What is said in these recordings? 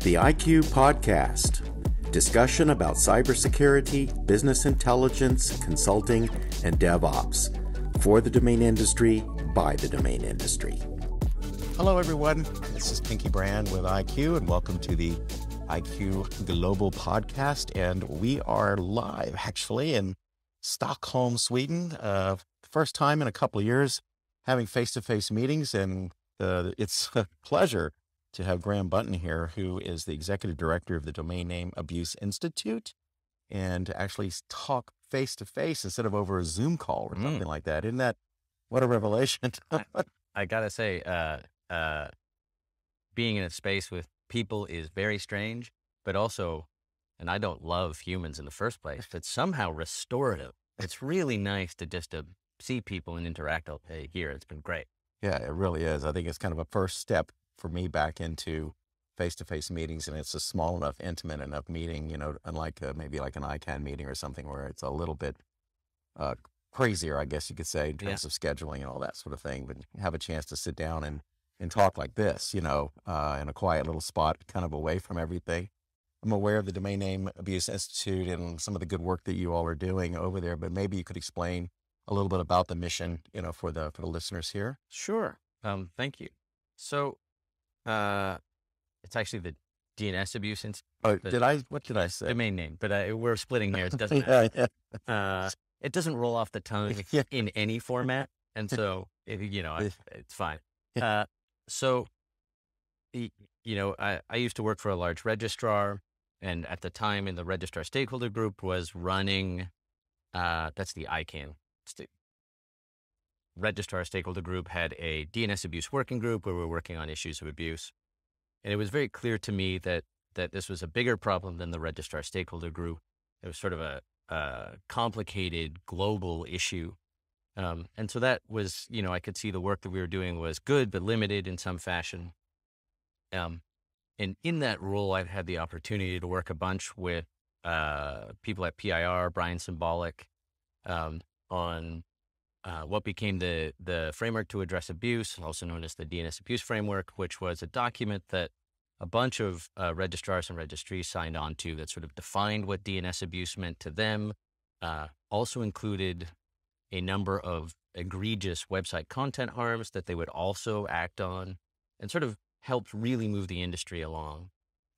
The IQ Podcast. Discussion about cybersecurity, business intelligence, consulting, and DevOps. For the domain industry, by the domain industry. Hello, everyone. This is Pinky Brand with IQ, and welcome to the IQ Global Podcast. And we are live, actually, in Stockholm, Sweden. First time in a couple of years having face-to-face meetings, and it's a pleasure to have Graeme Bunton here, who is the Executive Director of the Domain Name Abuse Institute, and to actually talk face-to-face instead of over a Zoom call or something like that. Isn't that, what a revelation? I gotta say, being in a space with people is very strange, but also, and I don't love humans in the first place, but somehow restorative. It's really nice to just see people and interact all day here. It's been great. Yeah, it really is. I think it's kind of a first step for me back into face-to-face meetings, and it's a small enough, intimate enough meeting, unlike maybe like an ICANN meeting or something where it's a little bit crazier, I guess you could say, in terms of scheduling and all that sort of thing. But have a chance to sit down and talk like this, in a quiet little spot, kind of away from everything. I'm aware of the Domain Name Abuse Institute and some of the good work that you all are doing over there, but maybe you could explain a little bit about the mission, for the listeners here. Sure. Thank you. So, it's actually the DNS Abuse Institute. Oh, what did I say? Domain name, but we're splitting here. It doesn't matter. It doesn't roll off the tongue in any format. And so, it's fine. So, I used to work for a large registrar, and at the time in the registrar stakeholder group was running, that's the ICANN. Registrar stakeholder group had a DNS abuse working group where we were working on issues of abuse. And it was very clear to me that this was a bigger problem than the registrar stakeholder group. It was sort of a complicated global issue. And so that was, I could see the work that we were doing was good, but limited in some fashion. And in that role, I've had the opportunity to work a bunch with people at PIR, Brian Symbolic, on what became the framework to address abuse, also known as the DNS Abuse Framework, which was a document that a bunch of registrars and registries signed on to that sort of defined what DNS abuse meant to them, also included a number of egregious website content harms that they would also act on, and sort of helped really move the industry along.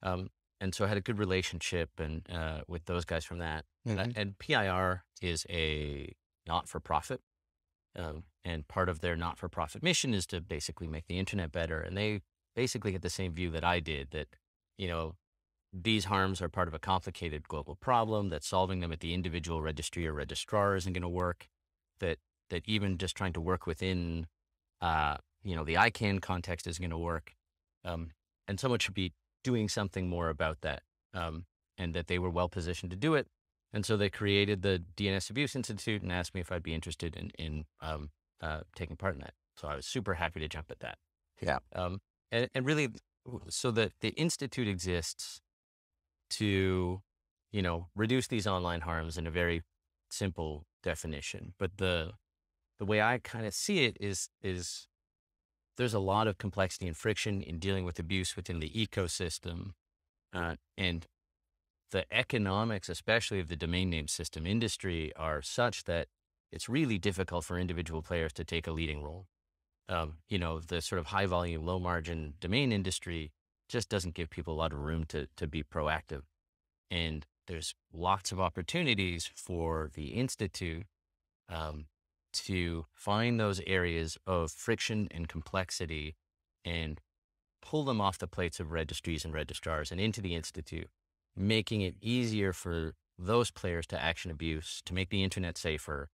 And so I had a good relationship and with those guys from that. Mm-hmm. And PIR is a not-for-profit. And part of their not-for-profit mission is to basically make the internet better. And they basically had the same view that I did, that, these harms are part of a complicated global problem, that solving them at the individual registry or registrar isn't going to work, that even just trying to work within, the ICANN context isn't going to work. And someone should be doing something more about that, and that they were well positioned to do it. And so they created the DNS Abuse Institute and asked me if I'd be interested in taking part in that. So I was super happy to jump at that. Yeah. And really, so that the Institute exists to, reduce these online harms in a very simple definition. But the way I kind of see it is there's a lot of complexity and friction in dealing with abuse within the ecosystem, and the economics, especially of the domain name system industry, are such that it's really difficult for individual players to take a leading role. The sort of high volume, low margin domain industry just doesn't give people a lot of room to be proactive. And there's lots of opportunities for the Institute to find those areas of friction and complexity and pull them off the plates of registries and registrars and into the Institute, making it easier for those players to action abuse, to make the internet safer.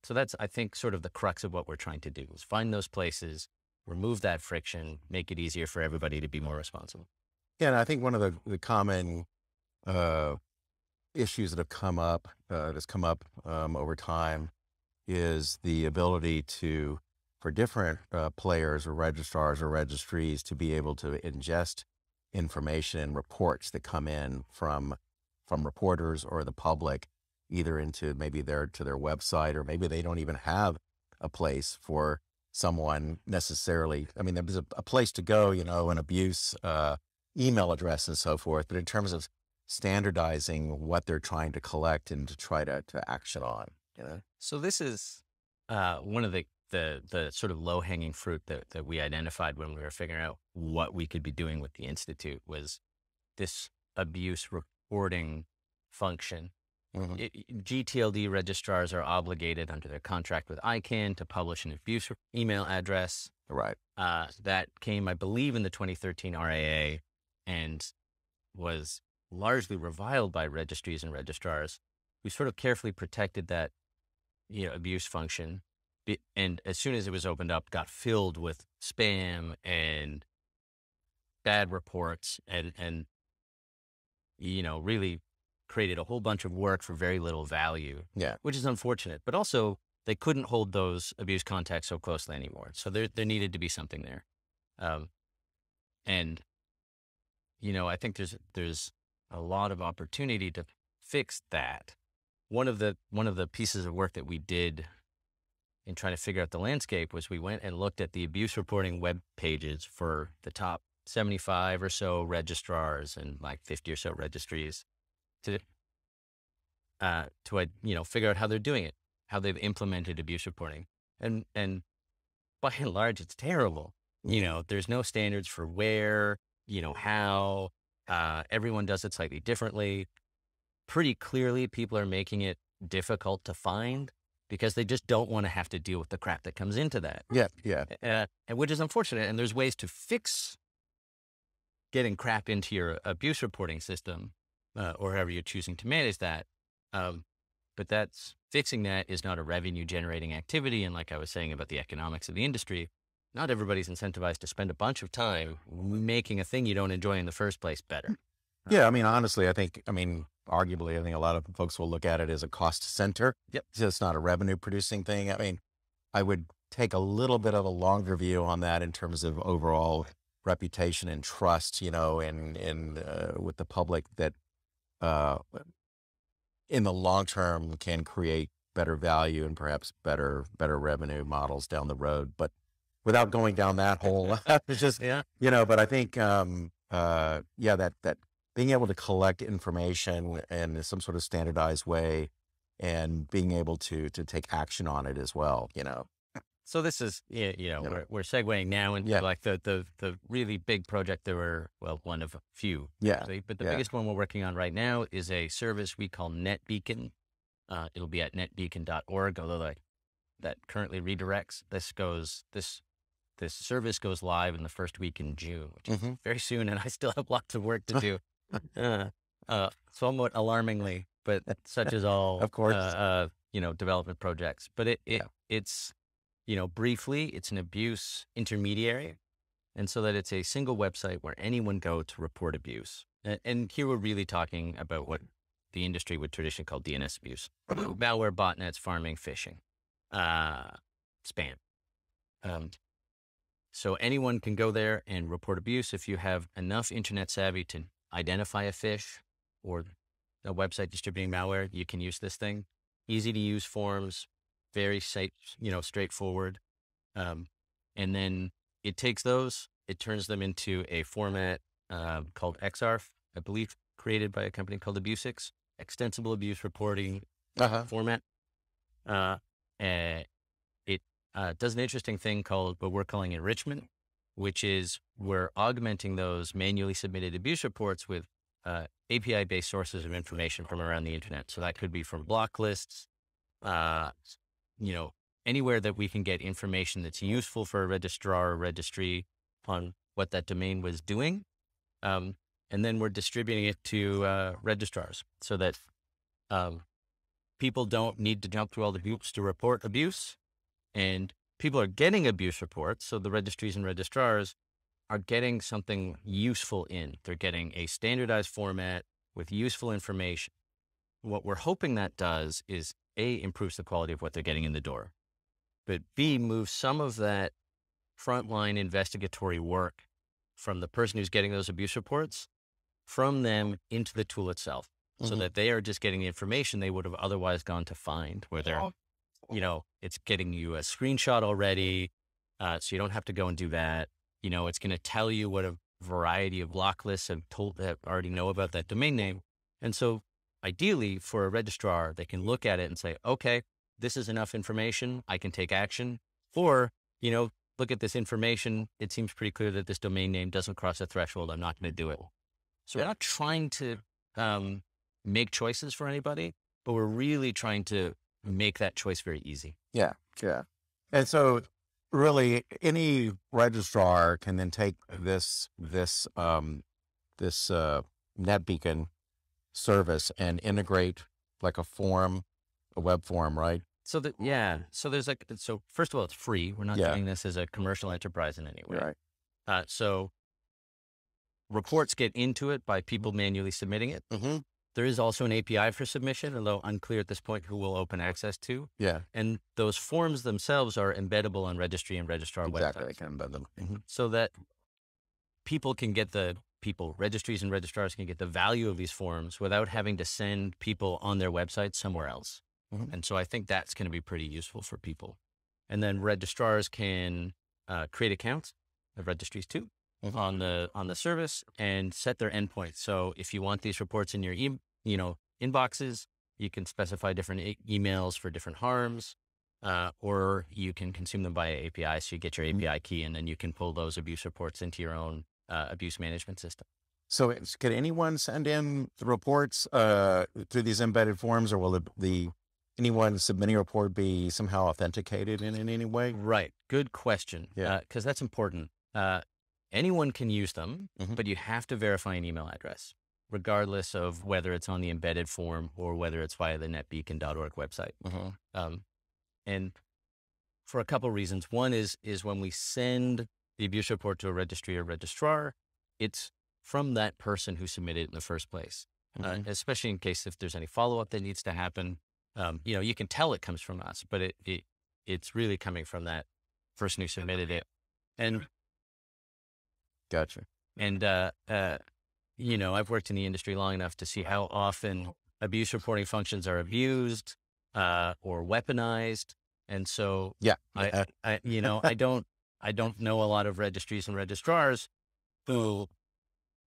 So that's, I think, sort of the crux of what we're trying to do, is find those places, remove that friction, make it easier for everybody to be more responsible. Yeah, and I think one of the common issues that have come up, over time, is the ability for different players or registrars or registries to be able to ingest information and reports that come in from reporters or the public, either into maybe to their website, or maybe they don't even have a place for someone necessarily. I mean, there's a place to go, you know, an abuse email address and so forth, but in terms of standardizing what they're trying to collect and to try to action on, you know. So this is one of the sort of low hanging fruit that we identified when we were figuring out what we could be doing with the Institute was this abuse reporting function. GTLD registrars are obligated under their contract with ICANN to publish an abuse email address. Right. That came, I believe, in the 2013 RAA and was largely reviled by registries and registrars. We sort of carefully protected that, you know, abuse function. And as soon as it was opened up, got filled with spam and bad reports and you know, really created a whole bunch of work for very little value. Yeah. Which is unfortunate. But also, they couldn't hold those abuse contacts so closely anymore. So there needed to be something there. And, you know, I think there's a lot of opportunity to fix that. One of the pieces of work that we did in trying to figure out the landscape was we went and looked at the abuse reporting web pages for the top 75 or so registrars and like 50 or so registries to you know, figure out how they're doing it, how they've implemented abuse reporting. And by and large, it's terrible. You know, there's no standards for where, you know, how, everyone does it slightly differently. Pretty clearly, people are making it difficult to find because they just don't want to have to deal with the crap that comes into that. Yeah. Yeah. And which is unfortunate. And there's ways to fix getting crap into your abuse reporting system, or however you're choosing to manage that. But fixing that is not a revenue generating activity. And like I was saying about the economics of the industry, not everybody's incentivized to spend a bunch of time making a thing you don't enjoy in the first place better. Yeah. I mean, honestly, arguably, I think a lot of folks will look at it as a cost center. Yep. So it's not a revenue producing thing. I mean, I would take a little bit of a longer view on that in terms of overall reputation and trust, you know, and with the public that, in the long term can create better value and perhaps better revenue models down the road. But without going down that hole, it's just, Yeah. you know, but I think, that being able to collect information in some sort of standardized way and being able to take action on it as well, you know. So this is, you know, we're segueing now into like the really big project. There were, well, one of a few. Yeah. Actually, but the biggest one we're working on right now is a service we call NetBeacon. It'll be at netbeacon.org, although that currently redirects. This service goes live in the first week in June, which is very soon, and I still have lots of work to do. Somewhat alarmingly, but such is all, of course, you know, development projects. But it's, you know, briefly, it's an abuse intermediary. And so that it's a single website where anyone go to report abuse. And here we're really talking about what the industry would traditionally call DNS abuse. Malware, botnets, farming, phishing, spam. So anyone can go there and report abuse. If you have enough internet savvy to identify a phish or a website distributing malware, you can use this thing. Easy to use forms, very safe, you know, straightforward. And then it takes those, it turns them into a format called XARF, I believe, created by a company called AbuseX, Extensible Abuse Reporting format. And it does an interesting thing called what we're calling enrichment, which is we're augmenting those manually submitted abuse reports with API-based sources of information from around the internet. So that could be from block lists, you know, anywhere that we can get information that's useful for a registrar or registry on what that domain was doing. And then we're distributing it to registrars so that people don't need to jump through all the hoops to report abuse. And people are getting abuse reports. So the registries and registrars are getting something useful in. They're getting a standardized format with useful information. What we're hoping that does is A, improves the quality of what they're getting in the door, but B, moves some of that frontline investigatory work from the person who's getting those abuse reports from them into the tool itself, so that they are just getting the information they would have otherwise gone to find, where they're, you know, it's getting you a screenshot already. So you don't have to go and do that. It's going to tell you what a variety of block lists have told that already know about that domain name. And so ideally for a registrar, they can look at it and say, okay, this is enough information. I can take action. Or, look at this information. It seems pretty clear that this domain name doesn't cross a threshold. I'm not going to do it. So we're not trying to make choices for anybody, but we're really trying to make that choice very easy. Yeah. Yeah. And so really any registrar can then take this NetBeacon service and integrate like a web form, right? So so first of all, it's free. We're not doing this as a commercial enterprise in any way. Right. So reports get into it by people manually submitting it. Mm-hmm. There is also an API for submission, although unclear at this point who will open access to. Yeah. And those forms themselves are embeddable on registry and registrar Exactly. websites. They can embed them. Mm-hmm. So that registries and registrars can get the value of these forms without having to send people on their website somewhere else. Mm-hmm. And so I think that's going to be pretty useful for people. And then registrars can create accounts of registries too. Mm-hmm. on the service and set their endpoints. So if you want these reports in your inboxes, you can specify different emails for different harms, or you can consume them via API. So you get your API key, and then you can pull those abuse reports into your own abuse management system. So can anyone send in the reports through these embedded forms, or will anyone submitting a report be somehow authenticated in any way? Right. Good question. Yeah. Because that's important. Anyone can use them, Mm-hmm. but you have to verify an email address, regardless of whether it's on the embedded form or whether it's via the netbeacon.org website. Mm-hmm. And for a couple of reasons. One is when we send the abuse report to a registry or registrar, it's from that person who submitted it in the first place, Mm-hmm. especially in case if there's any follow-up that needs to happen. You can tell it comes from us, but it's really coming from that person who submitted it. And Gotcha. And, I've worked in the industry long enough to see how often abuse reporting functions are abused or weaponized. And so I don't know a lot of registries and registrars who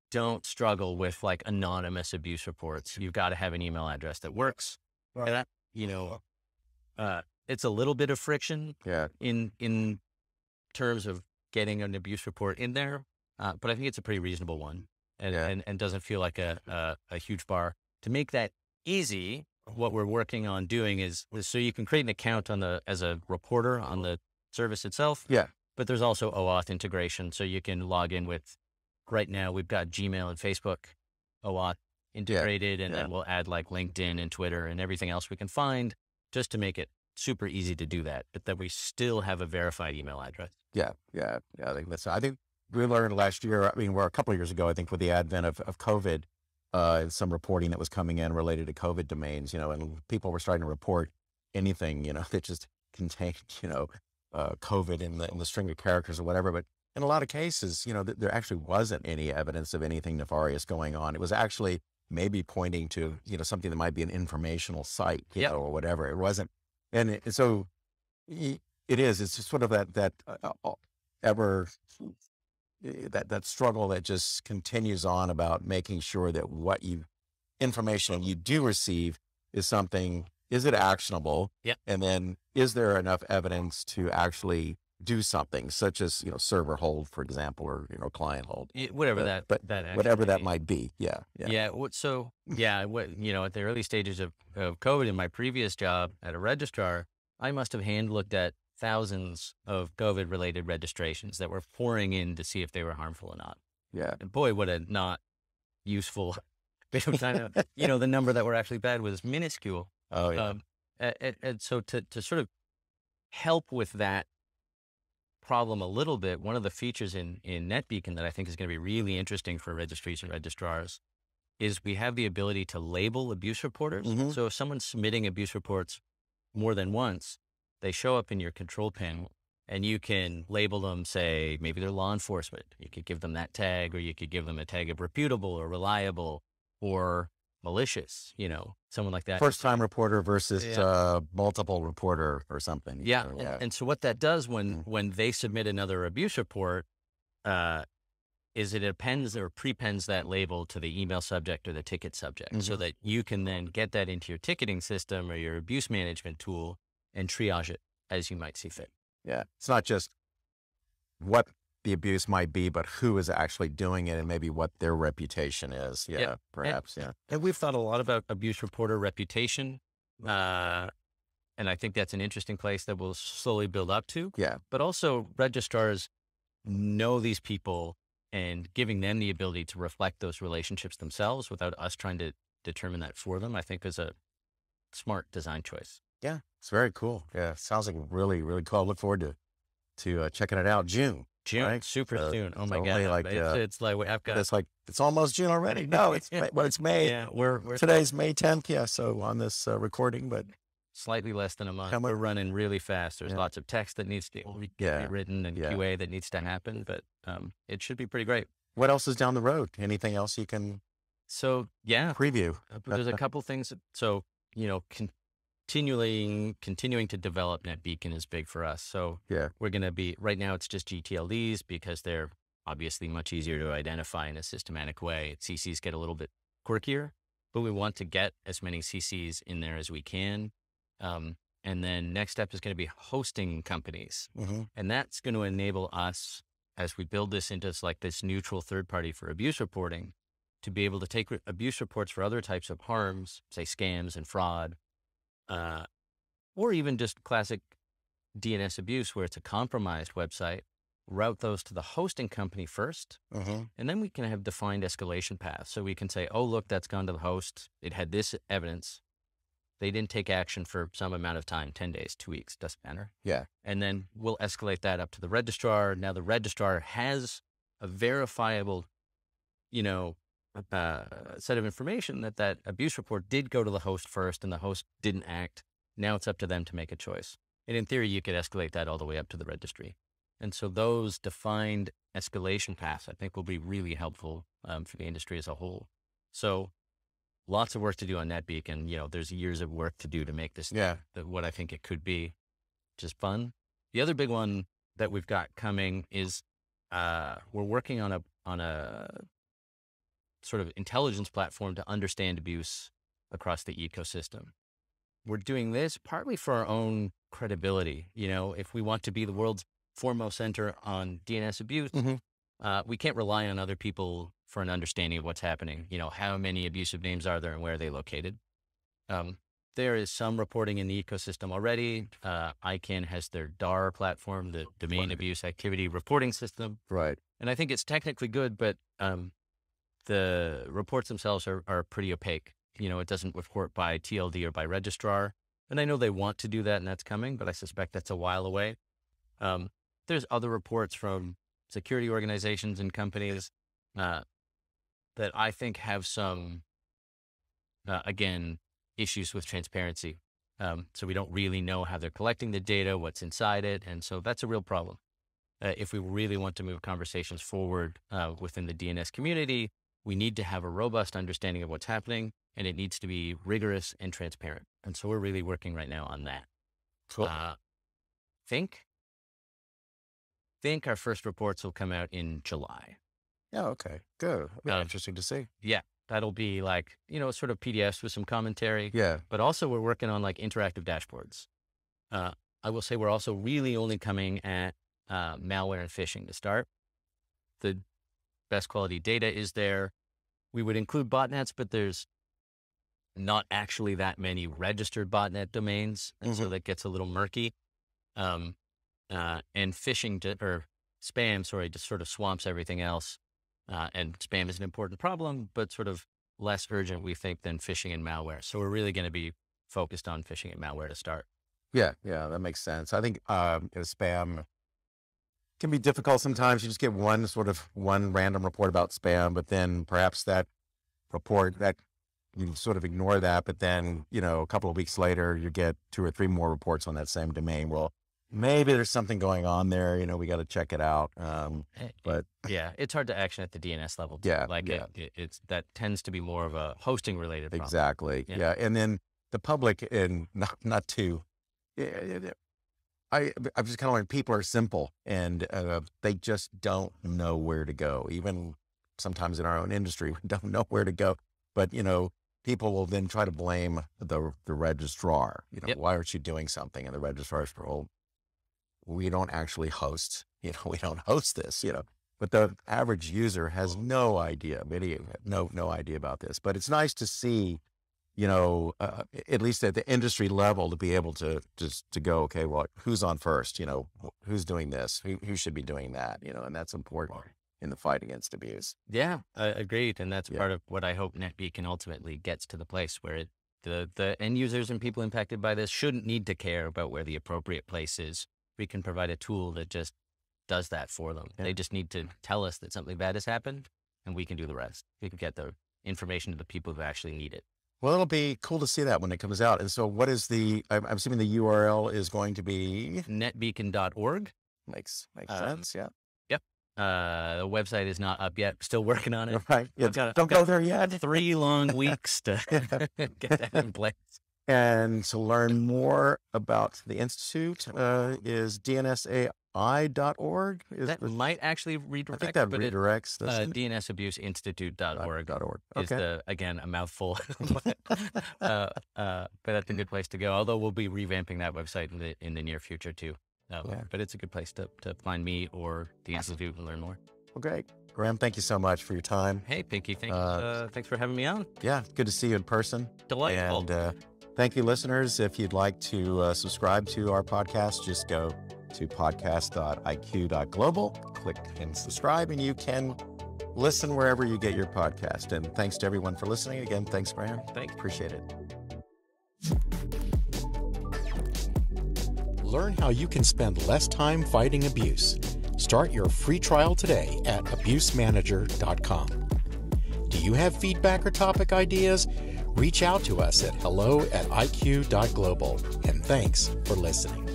don't struggle with like anonymous abuse reports. You've got to have an email address that works. Right. And it's a little bit of friction in terms of getting an abuse report in there. But I think it's a pretty reasonable one and doesn't feel like a huge bar. To make that easy, what we're working on doing is so you can create an account as a reporter on the service itself. Yeah. But there's also OAuth integration. So you can log in with, right now we've got Gmail and Facebook OAuth integrated, and then we'll add like LinkedIn and Twitter and everything else we can find just to make it super easy to do that, but that we still have a verified email address. Yeah. I think we learned last year, we're a couple of years ago, I think with the advent of COVID, some reporting that was coming in related to COVID domains, and people were starting to report anything, that just contained, COVID in the string of characters or whatever. But in a lot of cases, there actually wasn't any evidence of anything nefarious going on. It was actually maybe pointing to, something that might be an informational site, or whatever. It wasn't. And so it is, it's just sort of that struggle that just continues on about making sure that information you do receive is it actionable? Yep. And then is there enough evidence to actually do something, such as, server hold, for example, or, client hold, whatever whatever that might be. Yeah. At the early stages of COVID in my previous job at a registrar, I must have hand looked at thousands of COVID related registrations that were pouring in to see if they were harmful or not. Yeah. And boy, what a not useful bit of time. The number that were actually bad was minuscule. Oh yeah. And so to sort of help with that problem a little bit, one of the features in NetBeacon that I think is going to be really interesting for registries and registrars is we have the ability to label abuse reporters. Mm-hmm. So if someone's submitting abuse reports more than once, they show up in your control panel and you can label them, say, maybe they're law enforcement. You could give them that tag, or you could give them a tag of reputable or reliable, or malicious, someone like that. First time reporter versus multiple reporter or something. Yeah. So, and so what that does when they submit another abuse report, is it appends or prepends that label to the email subject or the ticket subject, so that you can then get that into your ticketing system or your abuse management tool and triage it as you might see fit. Yeah. It's not just what the abuse might be, but who is actually doing it and maybe what their reputation is. Yeah, perhaps. And we've thought a lot about abuse reporter reputation. And I think that's an interesting place that we'll slowly build up to. Yeah. But also registrars know these people, and giving them the ability to reflect those relationships themselves without us trying to determine that for them, I think is a smart design choice. Yeah. It's very cool. Yeah. Sounds like really, really cool. I look forward to checking it out. June, right? Super soon. Oh my only God. like, it's like, I've got, it's almost June already. No, it's May. Yeah. We're Today's May 10th. Yeah. So on this recording, but slightly less than a month. We're running really fast. There's lots of text that needs to be written and QA that needs to happen, but it should be pretty great. What else is down the road? Anything else you can preview? There's a couple things. So, continuing to develop NetBeacon is big for us. So we're going to be, right now it's just GTLDs because they're obviously much easier to identify in a systematic way. CCs get a little bit quirkier, but we want to get as many CCs in there as we can. And then next step is going to be hosting companies. And that's going to enable us, as we build this into like this neutral third party for abuse reporting, to be able to take abuse reports for other types of harms, say scams and fraud, or even just classic DNS abuse where it's a compromised website, route those to the hosting company first. And then we can have defined escalation paths. So we can say, oh, look, that's gone to the host. It had this evidence. They didn't take action for some amount of time, 10 days, 2 weeks, doesn't matter. Yeah. And then we'll escalate that up to the registrar. Now the registrar has a verifiable, set of information that abuse report did go to the host first and the host didn't act. Now it's up to them to make a choice. And in theory, you could escalate that all the way up to the registry. And so those defined escalation paths, I think, will be really helpful for the industry as a whole. So lots of work to do on NetBeacon. There's years of work to do to make this what I think it could be, which is fun. The other big one that we've got coming is we're working on a sort of intelligence platform to understand abuse across the ecosystem. We're doing this partly for our own credibility. If we want to be the world's foremost center on DNS abuse, we can't rely on other people for an understanding of what's happening. How many abusive names are there and where are they located? There is some reporting in the ecosystem already. ICANN has their DAR platform, the Domain Abuse Activity Reporting System. Right. And I think it's technically good, but the reports themselves are pretty opaque. It doesn't report by TLD or by registrar. And I know they want to do that, and that's coming, but I suspect that's a while away. There's other reports from security organizations and companies that I think have some, again, issues with transparency. So we don't really know how they're collecting the data, what's inside it. And so that's a real problem. If we really want to move conversations forward within the DNS community, we need to have a robust understanding of what's happening, and it needs to be rigorous and transparent. And so we're really working right now on that. Cool. Think our first reports will come out in July. Yeah. Okay. Good. That'll be interesting to see. Yeah. That'll be like, sort of PDFs with some commentary. Yeah. But also we're working on like interactive dashboards. I will say we're also really only coming at malware and phishing to start. The best quality data is there. We would include botnets, but there's not actually that many registered botnet domains. And so that gets a little murky. And phishing or spam, just sort of swamps everything else. And spam is an important problem, but sort of less urgent, we think, than phishing and malware. So we're really going to be focused on phishing and malware to start. Yeah. Yeah. That makes sense. I think spam can be difficult sometimes. You just get one random report about spam, but then perhaps that report that you sort of ignore that, but then, a couple of weeks later, you get 2 or 3 more reports on that same domain. Well, maybe there's something going on there. We got to check it out. But yeah, it's hard to action at the DNS level too. Yeah, like yeah. It's that tends to be more of a hosting related problem. Exactly. Yeah. And then the public, and not to, I've just kind of learned people are simple, and they just don't know where to go. Even sometimes in our own industry, we don't know where to go. But, people will then try to blame the registrar. Why aren't you doing something? And the registrar is, well, we don't actually host, we don't host this, but the average user has no idea, no idea about this. But it's nice to see, at least at the industry level, to be able to just to go, okay, well, who's on first, who's doing this, who should be doing that, and that's important in the fight against abuse. Yeah, agreed. And that's part of what I hope NetBeacon ultimately gets to the place where the end users and people impacted by this shouldn't need to care about where the appropriate place is. We can provide a tool that just does that for them. They just need to tell us that something bad has happened, and we can do the rest. We can get the information to the people who actually need it. Well, it'll be cool to see that when it comes out. And so what is I'm assuming the URL is going to be? netbeacon.org. Makes sense, yeah. Yep. The website is not up yet. Still working on it. Right. Yeah, don't go there yet. 3 long weeks to get that in place. And to learn more about the Institute is dnsai.org. That might actually redirect. I think that redirects. DNS Abuse Institute.org is again a mouthful, but that's a good place to go. Although we'll be revamping that website in the near future too. But it's a good place to find me or the Institute and learn more. Well, great. Graeme, thank you so much for your time. Hey, Pinky, thanks for having me on. Yeah, good to see you in person. Delightful. And thank you, listeners. If you'd like to subscribe to our podcast, just go to podcast.iq.global, click and subscribe, and you can listen wherever you get your podcast. And thanks to everyone for listening. Again, thanks, Graeme. Thanks. Appreciate it. Learn how you can spend less time fighting abuse. Start your free trial today at abusemanager.com. Do you have feedback or topic ideas? Reach out to us at hello@iq.global. And thanks for listening.